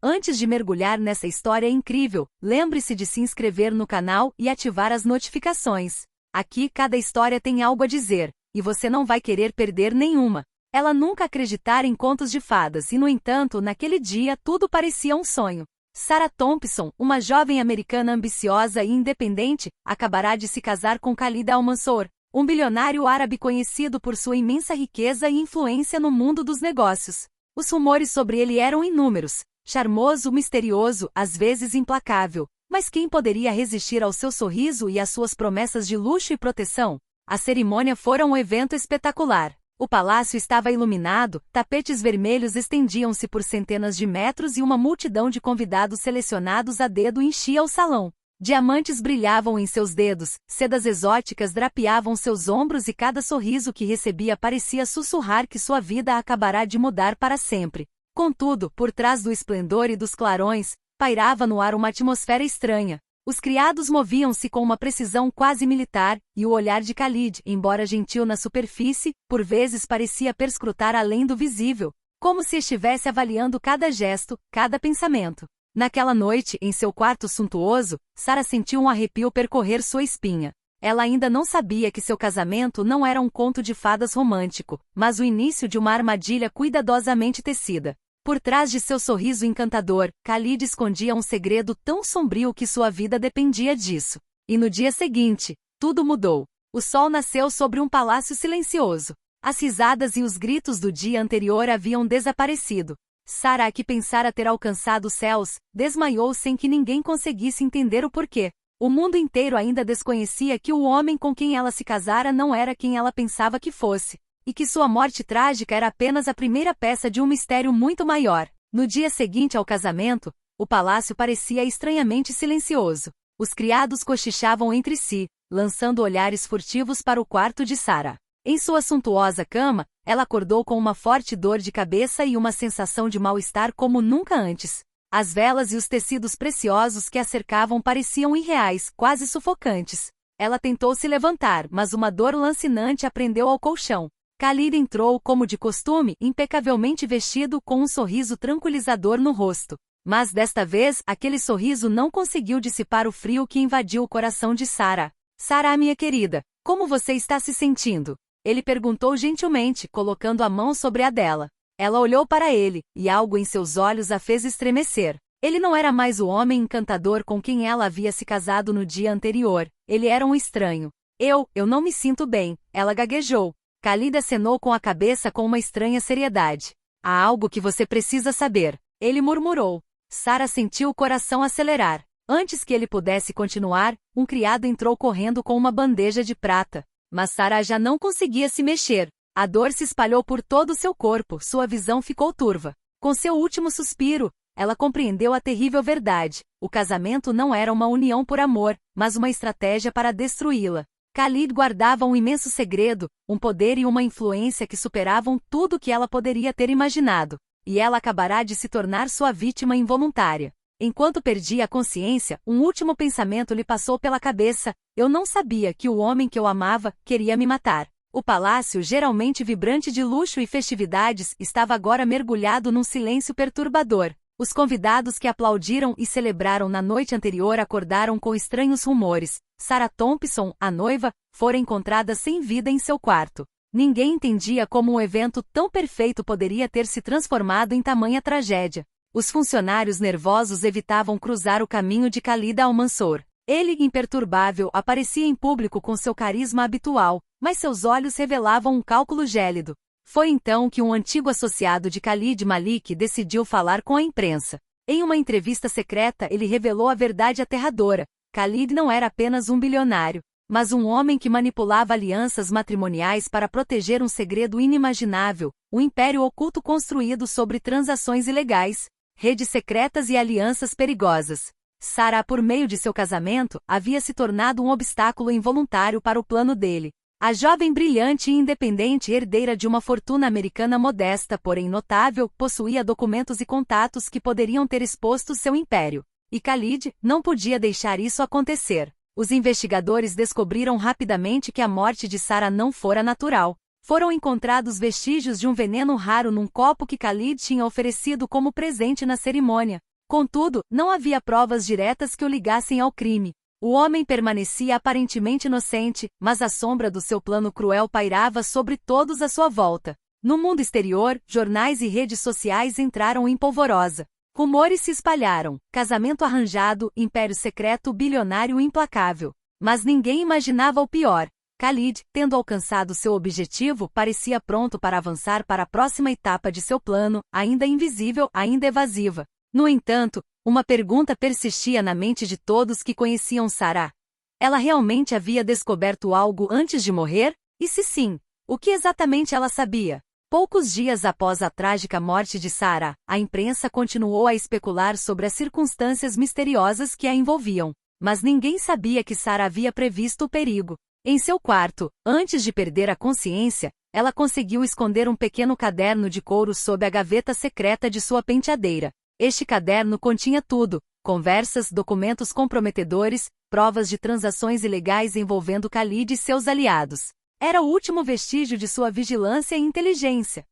Antes de mergulhar nessa história incrível, lembre-se de se inscrever no canal e ativar as notificações. Aqui cada história tem algo a dizer, e você não vai querer perder nenhuma. Ela nunca acreditara em contos de fadas e, no entanto, naquele dia tudo parecia um sonho. Sarah Thompson, uma jovem americana ambiciosa e independente, acabará de se casar com Khalid Al-Mansour, um bilionário árabe conhecido por sua imensa riqueza e influência no mundo dos negócios. Os rumores sobre ele eram inúmeros. Charmoso, misterioso, às vezes implacável. Mas quem poderia resistir ao seu sorriso e às suas promessas de luxo e proteção? A cerimônia fora um evento espetacular. O palácio estava iluminado, tapetes vermelhos estendiam-se por centenas de metros e uma multidão de convidados selecionados a dedo enchia o salão. Diamantes brilhavam em seus dedos, sedas exóticas drapeavam seus ombros e cada sorriso que recebia parecia sussurrar que sua vida acabará de mudar para sempre. Contudo, por trás do esplendor e dos clarões, pairava no ar uma atmosfera estranha. Os criados moviam-se com uma precisão quase militar, e o olhar de Khalid, embora gentil na superfície, por vezes parecia perscrutar além do visível, como se estivesse avaliando cada gesto, cada pensamento. Naquela noite, em seu quarto suntuoso, Sarah sentiu um arrepio percorrer sua espinha. Ela ainda não sabia que seu casamento não era um conto de fadas romântico, mas o início de uma armadilha cuidadosamente tecida. Por trás de seu sorriso encantador, Khalid escondia um segredo tão sombrio que sua vida dependia disso. E no dia seguinte, tudo mudou. O sol nasceu sobre um palácio silencioso. As risadas e os gritos do dia anterior haviam desaparecido. Sarah, que pensara ter alcançado os céus, desmaiou sem que ninguém conseguisse entender o porquê. O mundo inteiro ainda desconhecia que o homem com quem ela se casara não era quem ela pensava que fosse, e que sua morte trágica era apenas a primeira peça de um mistério muito maior. No dia seguinte ao casamento, o palácio parecia estranhamente silencioso. Os criados cochichavam entre si, lançando olhares furtivos para o quarto de Sarah. Em sua suntuosa cama, ela acordou com uma forte dor de cabeça e uma sensação de mal-estar como nunca antes. As velas e os tecidos preciosos que a cercavam pareciam irreais, quase sufocantes. Ela tentou se levantar, mas uma dor lancinante a prendeu ao colchão. Khalid entrou, como de costume, impecavelmente vestido com um sorriso tranquilizador no rosto. Mas desta vez, aquele sorriso não conseguiu dissipar o frio que invadiu o coração de Sarah. Sarah, minha querida, como você está se sentindo? Ele perguntou gentilmente, colocando a mão sobre a dela. Ela olhou para ele, e algo em seus olhos a fez estremecer. Ele não era mais o homem encantador com quem ela havia se casado no dia anterior. Ele era um estranho. Eu não me sinto bem, ela gaguejou. Khalid acenou com a cabeça com uma estranha seriedade. Há algo que você precisa saber, ele murmurou. Sarah sentiu o coração acelerar. Antes que ele pudesse continuar, um criado entrou correndo com uma bandeja de prata. Mas Sarah já não conseguia se mexer. A dor se espalhou por todo o seu corpo, sua visão ficou turva. Com seu último suspiro, ela compreendeu a terrível verdade. O casamento não era uma união por amor, mas uma estratégia para destruí-la. Khalid guardava um imenso segredo, um poder e uma influência que superavam tudo o que ela poderia ter imaginado. E ela acabará de se tornar sua vítima involuntária. Enquanto perdia a consciência, um último pensamento lhe passou pela cabeça. Eu não sabia que o homem que eu amava queria me matar. O palácio, geralmente vibrante de luxo e festividades, estava agora mergulhado num silêncio perturbador. Os convidados que aplaudiram e celebraram na noite anterior acordaram com estranhos rumores. Sarah Thompson, a noiva, fora encontrada sem vida em seu quarto. Ninguém entendia como um evento tão perfeito poderia ter se transformado em tamanha tragédia. Os funcionários nervosos evitavam cruzar o caminho de Khalid Al-Mansour. Ele, imperturbável, aparecia em público com seu carisma habitual, mas seus olhos revelavam um cálculo gélido. Foi então que um antigo associado de Khalid Malik decidiu falar com a imprensa. Em uma entrevista secreta ele revelou a verdade aterradora. Khalid não era apenas um bilionário, mas um homem que manipulava alianças matrimoniais para proteger um segredo inimaginável, um império oculto construído sobre transações ilegais, redes secretas e alianças perigosas. Sarah, por meio de seu casamento, havia se tornado um obstáculo involuntário para o plano dele. A jovem brilhante e independente herdeira de uma fortuna americana modesta, porém notável, possuía documentos e contatos que poderiam ter exposto seu império. E Khalid não podia deixar isso acontecer. Os investigadores descobriram rapidamente que a morte de Sarah não fora natural. Foram encontrados vestígios de um veneno raro num copo que Khalid tinha oferecido como presente na cerimônia. Contudo, não havia provas diretas que o ligassem ao crime. O homem permanecia aparentemente inocente, mas a sombra do seu plano cruel pairava sobre todos à sua volta. No mundo exterior, jornais e redes sociais entraram em polvorosa. Rumores se espalharam: casamento arranjado, império secreto, bilionário implacável. Mas ninguém imaginava o pior. Khalid, tendo alcançado seu objetivo, parecia pronto para avançar para a próxima etapa de seu plano, ainda invisível, ainda evasiva. No entanto, uma pergunta persistia na mente de todos que conheciam Sarah. Ela realmente havia descoberto algo antes de morrer? E se sim, o que exatamente ela sabia? Poucos dias após a trágica morte de Sarah, a imprensa continuou a especular sobre as circunstâncias misteriosas que a envolviam. Mas ninguém sabia que Sarah havia previsto o perigo. Em seu quarto, antes de perder a consciência, ela conseguiu esconder um pequeno caderno de couro sob a gaveta secreta de sua penteadeira. Este caderno continha tudo: conversas, documentos comprometedores, provas de transações ilegais envolvendo Khalid e seus aliados. Era o último vestígio de sua vigilância e inteligência.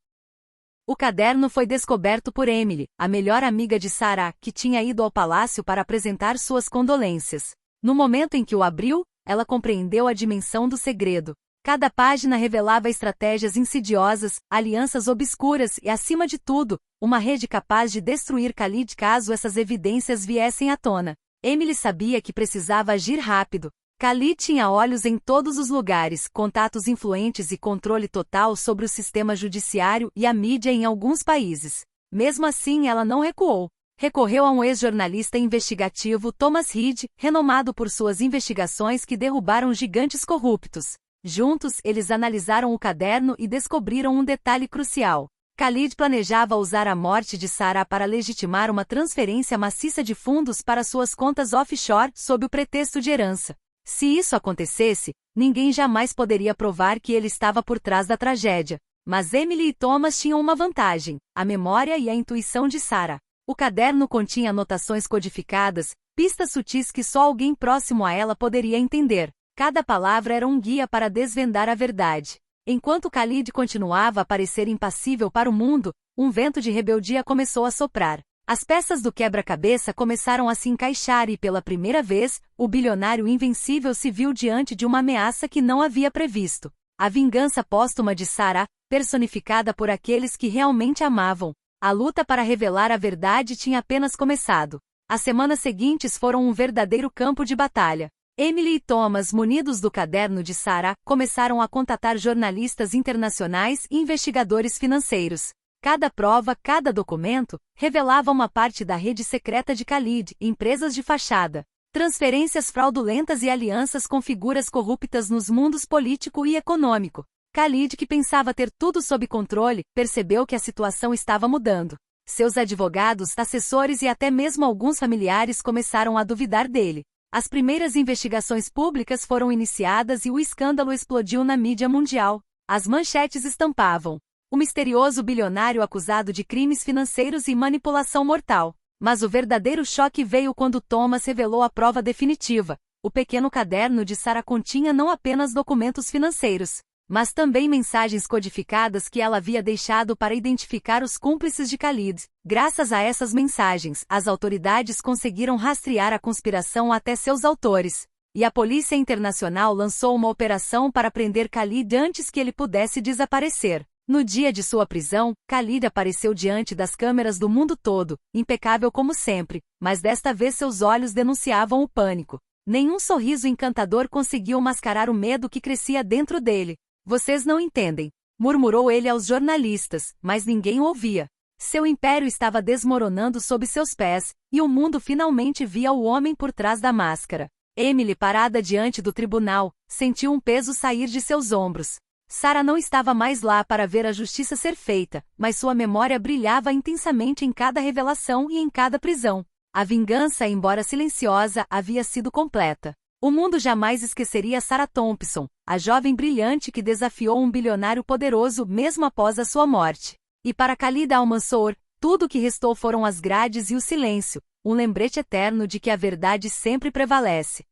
O caderno foi descoberto por Emily, a melhor amiga de Sarah, que tinha ido ao palácio para apresentar suas condolências. No momento em que o abriu, ela compreendeu a dimensão do segredo. Cada página revelava estratégias insidiosas, alianças obscuras e, acima de tudo, uma rede capaz de destruir Khalid caso essas evidências viessem à tona. Emily sabia que precisava agir rápido. Khalid tinha olhos em todos os lugares, contatos influentes e controle total sobre o sistema judiciário e a mídia em alguns países. Mesmo assim, ela não recuou. Recorreu a um ex-jornalista investigativo, Thomas Reed, renomado por suas investigações que derrubaram gigantes corruptos. Juntos, eles analisaram o caderno e descobriram um detalhe crucial. Khalid planejava usar a morte de Sarah para legitimar uma transferência maciça de fundos para suas contas offshore sob o pretexto de herança. Se isso acontecesse, ninguém jamais poderia provar que ele estava por trás da tragédia. Mas Emily e Thomas tinham uma vantagem: a memória e a intuição de Sarah. O caderno continha anotações codificadas, pistas sutis que só alguém próximo a ela poderia entender. Cada palavra era um guia para desvendar a verdade. Enquanto Khalid continuava a parecer impassível para o mundo, um vento de rebeldia começou a soprar. As peças do quebra-cabeça começaram a se encaixar e, pela primeira vez, o bilionário invencível se viu diante de uma ameaça que não havia previsto. A vingança póstuma de Sarah, personificada por aqueles que realmente amavam. A luta para revelar a verdade tinha apenas começado. As semanas seguintes foram um verdadeiro campo de batalha. Emily e Thomas, munidos do caderno de Sarah, começaram a contatar jornalistas internacionais e investigadores financeiros. Cada prova, cada documento, revelava uma parte da rede secreta de Khalid, empresas de fachada, transferências fraudulentas e alianças com figuras corruptas nos mundos político e econômico. Khalid, que pensava ter tudo sob controle, percebeu que a situação estava mudando. Seus advogados, assessores e até mesmo alguns familiares começaram a duvidar dele. As primeiras investigações públicas foram iniciadas e o escândalo explodiu na mídia mundial. As manchetes estampavam: o misterioso bilionário acusado de crimes financeiros e manipulação mortal. Mas o verdadeiro choque veio quando Thomas revelou a prova definitiva. O pequeno caderno de Sarah continha não apenas documentos financeiros, mas também mensagens codificadas que ela havia deixado para identificar os cúmplices de Khalid. Graças a essas mensagens, as autoridades conseguiram rastrear a conspiração até seus autores. E a Polícia Internacional lançou uma operação para prender Khalid antes que ele pudesse desaparecer. No dia de sua prisão, Khalid apareceu diante das câmeras do mundo todo, impecável como sempre, mas desta vez seus olhos denunciavam o pânico. Nenhum sorriso encantador conseguiu mascarar o medo que crescia dentro dele. Vocês não entendem, murmurou ele aos jornalistas, mas ninguém o ouvia. Seu império estava desmoronando sob seus pés, e o mundo finalmente via o homem por trás da máscara. Emily, parada diante do tribunal, sentiu um peso sair de seus ombros. Sarah não estava mais lá para ver a justiça ser feita, mas sua memória brilhava intensamente em cada revelação e em cada prisão. A vingança, embora silenciosa, havia sido completa. O mundo jamais esqueceria Sarah Thompson, a jovem brilhante que desafiou um bilionário poderoso mesmo após a sua morte. E para Khalid Al-Mansour, tudo o que restou foram as grades e o silêncio, um lembrete eterno de que a verdade sempre prevalece.